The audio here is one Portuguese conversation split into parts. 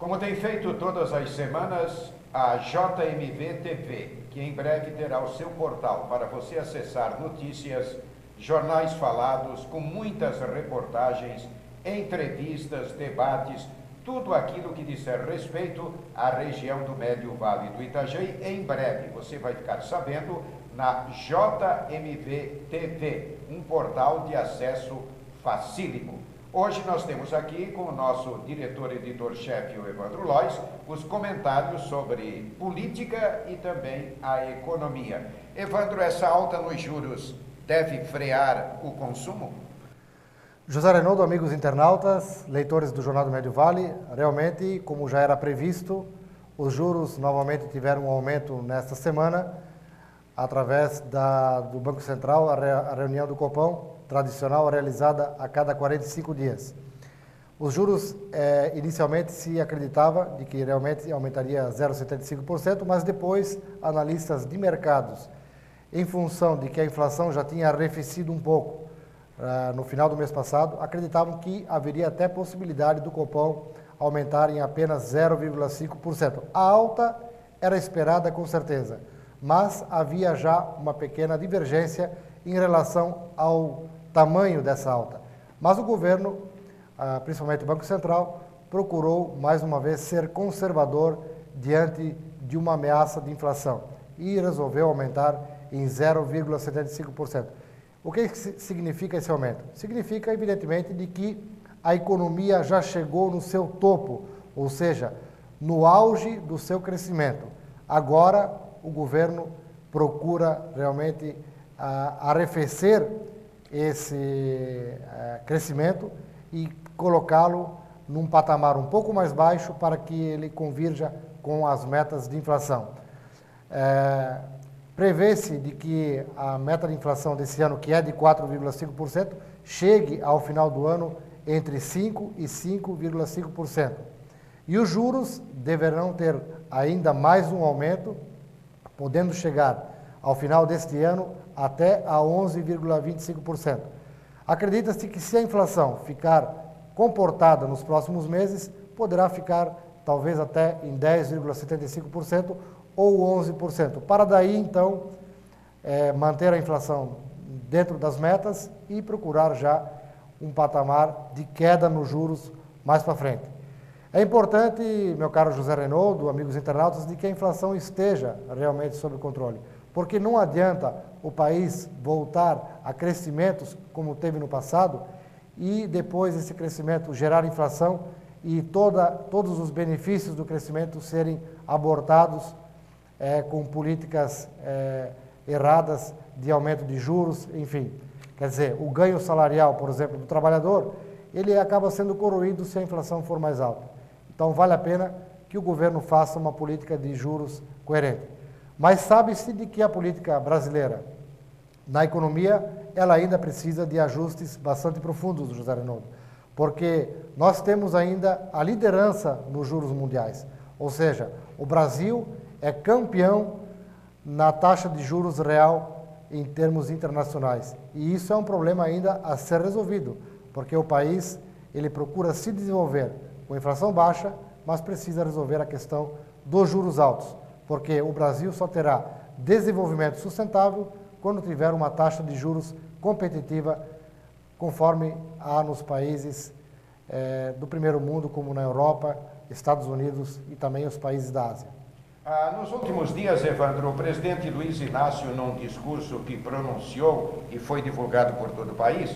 Como tem feito todas as semanas, a JMV TV, que em breve terá o seu portal para você acessar notícias, jornais falados, com muitas reportagens, entrevistas, debates, tudo aquilo que disser respeito à região do Médio Vale do Itajaí. Em breve você vai ficar sabendo na JMV TV, um portal de acesso facílimo. Hoje nós temos aqui com o nosso diretor editor-chefe, o Evandro Lois, os comentários sobre política e também a economia. Evandro, essa alta nos juros deve frear o consumo? José Reinaldo, amigos internautas, leitores do Jornal do Médio Vale, realmente, como já era previsto, os juros novamente tiveram um aumento nesta semana, através do Banco Central, a reunião do Copom, tradicional, realizada a cada 45 dias. Os juros, inicialmente se acreditava de que realmente aumentaria 0,75%, mas depois analistas de mercados, em função de que a inflação já tinha arrefecido um pouco no final do mês passado, acreditavam que haveria até possibilidade do Copom aumentar em apenas 0,5%. A alta era esperada com certeza, mas havia já uma pequena divergência em relação ao tamanho dessa alta. Mas o governo, principalmente o Banco Central, procurou mais uma vez ser conservador diante de uma ameaça de inflação e resolveu aumentar em 0,75%. O que significa esse aumento? Significa, evidentemente, de que a economia já chegou no seu topo, ou seja, no auge do seu crescimento. Agora, o governo procura realmente arrefecer esse crescimento e colocá-lo num patamar um pouco mais baixo para que ele convirja com as metas de inflação. Prevê-se de que a meta de inflação desse ano, que é de 4,5%, chegue ao final do ano entre 5% e 5,5%. E os juros deverão ter ainda mais um aumento, podendo chegar ao final deste ano até a 11,25%. Acredita-se que se a inflação ficar comportada nos próximos meses, poderá ficar talvez até em 10,75% ou 11%, para daí então manter a inflação dentro das metas e procurar já um patamar de queda nos juros mais para frente. É importante, meu caro José Reinaldo, amigos internautas, de que a inflação esteja realmente sob controle, porque não adianta o país voltar a crescimentos como teve no passado e depois esse crescimento gerar inflação e todos os benefícios do crescimento serem abortados com políticas erradas de aumento de juros, enfim. Quer dizer, o ganho salarial, por exemplo, do trabalhador, ele acaba sendo corroído se a inflação for mais alta. Então, vale a pena que o governo faça uma política de juros coerente. Mas sabe-se de que a política brasileira, na economia, ela ainda precisa de ajustes bastante profundos, José Reinaldo, porque nós temos ainda a liderança nos juros mundiais. Ou seja, o Brasil é campeão na taxa de juros real em termos internacionais. E isso é um problema ainda a ser resolvido, porque o país ele procura se desenvolver com inflação baixa, mas precisa resolver a questão dos juros altos, porque o Brasil só terá desenvolvimento sustentável quando tiver uma taxa de juros competitiva, conforme há nos países do primeiro mundo, como na Europa, Estados Unidos e também os países da Ásia. Nos últimos dias, Evandro, o presidente Luiz Inácio, num discurso que pronunciou e foi divulgado por todo o país,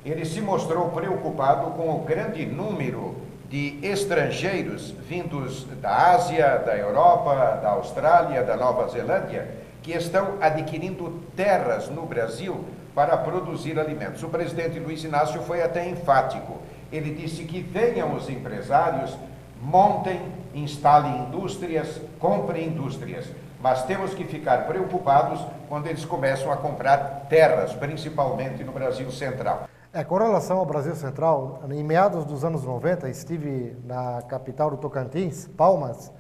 ele se mostrou preocupado com o grande número de estrangeiros vindos da Ásia, da Europa, da Austrália, da Nova Zelândia, que estão adquirindo terras no Brasil para produzir alimentos. O presidente Luiz Inácio foi até enfático. Ele disse que venham os empresários, montem, instalem indústrias, comprem indústrias, mas temos que ficar preocupados quando eles começam a comprar terras, principalmente no Brasil Central. Com relação ao Brasil Central, em meados dos anos 90, estive na capital do Tocantins, Palmas,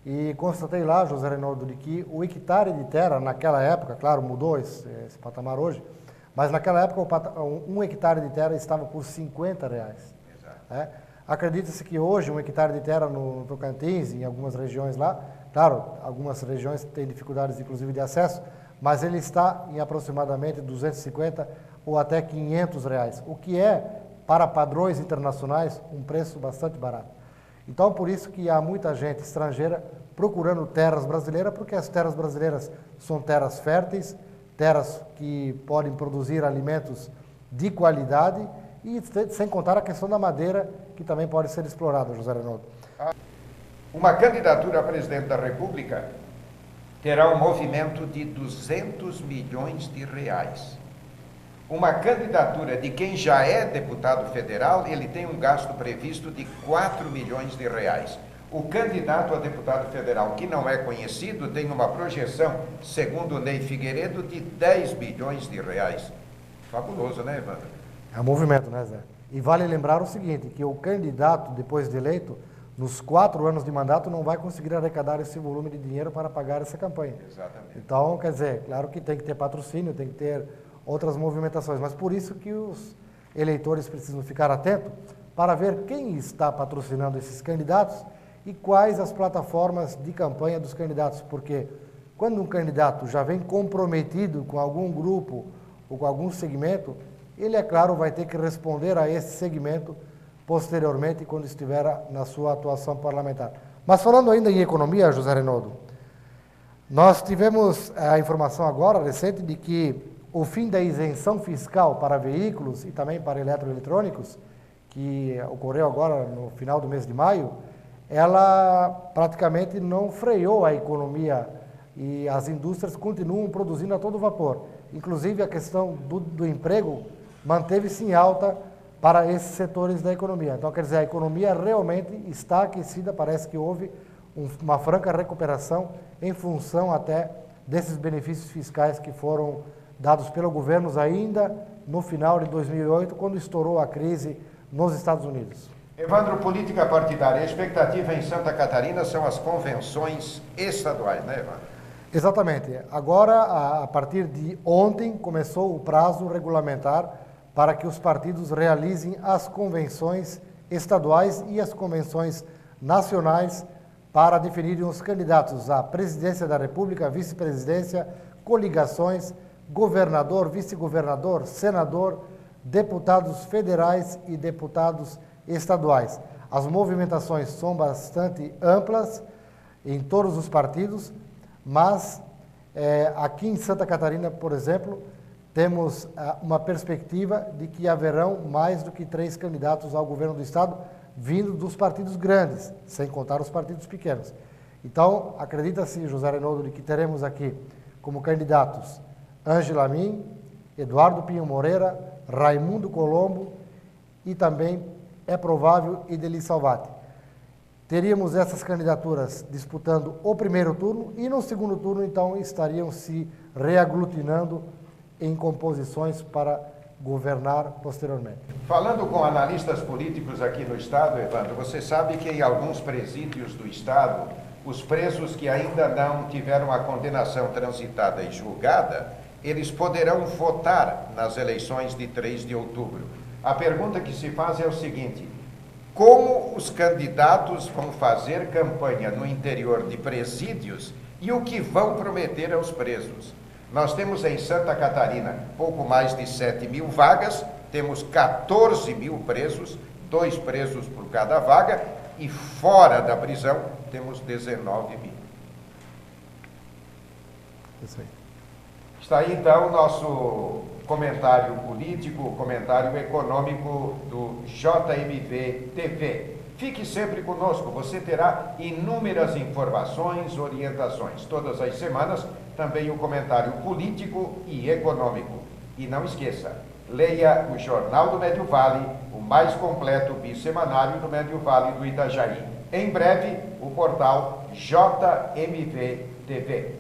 e constatei lá, José Reinaldo, de que o hectare de terra, naquela época, claro, mudou esse patamar hoje, mas naquela época um hectare de terra estava por R$50. Exato. Acredita-se que hoje um hectare de terra no Tocantins, em algumas regiões lá, claro, algumas regiões têm dificuldades inclusive de acesso, mas ele está em aproximadamente 250 ou até R$ 500, o que é, para padrões internacionais, um preço bastante barato. Então, por isso que há muita gente estrangeira procurando terras brasileiras, porque as terras brasileiras são terras férteis, terras que podem produzir alimentos de qualidade e sem contar a questão da madeira, que também pode ser explorada, José Reinaldo. Uma candidatura a presidente da República terá um movimento de R$ 200 milhões. Uma candidatura de quem já é deputado federal, ele tem um gasto previsto de R$ 4 milhões. O candidato a deputado federal que não é conhecido tem uma projeção, segundo o Ney Figueiredo, de R$ 10 bilhões. Fabuloso, né, Evandro? É um movimento, né, Zé? E vale lembrar o seguinte, que o candidato, depois de eleito, nos 4 anos de mandato, não vai conseguir arrecadar esse volume de dinheiro para pagar essa campanha. Exatamente. Então, quer dizer, claro que tem que ter patrocínio, tem que ter outras movimentações, mas por isso que os eleitores precisam ficar atentos para ver quem está patrocinando esses candidatos e quais as plataformas de campanha dos candidatos, porque quando um candidato já vem comprometido com algum grupo ou com algum segmento, ele, é claro, vai ter que responder a esse segmento posteriormente, quando estiver na sua atuação parlamentar. Mas falando ainda em economia, José Reinaldo, nós tivemos a informação agora, recente, de que o fim da isenção fiscal para veículos e também para eletroeletrônicos, que ocorreu agora no final do mês de maio, ela praticamente não freou a economia e as indústrias continuam produzindo a todo vapor. Inclusive a questão do emprego manteve-se em alta para esses setores da economia. Então, quer dizer, a economia realmente está aquecida, parece que houve uma franca recuperação em função até desses benefícios fiscais que foram dados pelo governo ainda no final de 2008, quando estourou a crise nos Estados Unidos. Evandro, política partidária, a expectativa em Santa Catarina são as convenções estaduais, né, Evandro? Exatamente. Agora, a partir de ontem, começou o prazo regulamentar para que os partidos realizem as convenções estaduais e as convenções nacionais para definirem os candidatos à presidência da República, vice-presidência, coligações, governador, vice-governador, senador, deputados federais e deputados estaduais. As movimentações são bastante amplas em todos os partidos, mas aqui em Santa Catarina, por exemplo, temos uma perspectiva de que haverão mais do que 3 candidatos ao governo do estado vindo dos partidos grandes, sem contar os partidos pequenos. Então, acredita-se, José Reinaldo, de que teremos aqui como candidatos Ângela Min, Eduardo Pinho Moreira, Raimundo Colombo e também, é provável, Ideli Salvati. Teríamos essas candidaturas disputando o primeiro turno e no segundo turno, então, estariam se reaglutinando em composições para governar posteriormente. Falando com analistas políticos aqui no estado, Evandro, você sabe que em alguns presídios do estado, os presos que ainda não tiveram a condenação transitada e julgada, eles poderão votar nas eleições de 3 de outubro. A pergunta que se faz é o seguinte: como os candidatos vão fazer campanha no interior de presídios e o que vão prometer aos presos? Nós temos em Santa Catarina pouco mais de 7 mil vagas, temos 14 mil presos, 2 presos por cada vaga, e fora da prisão temos 19 mil. Isso aí. Está aí então o nosso comentário político, comentário econômico do JMV TV. Fique sempre conosco, você terá inúmeras informações, orientações. Todas as semanas, também o comentário político e econômico. E não esqueça, leia o Jornal do Médio Vale, o mais completo bissemanário do Médio Vale do Itajaí. Em breve, o portal JMV TV.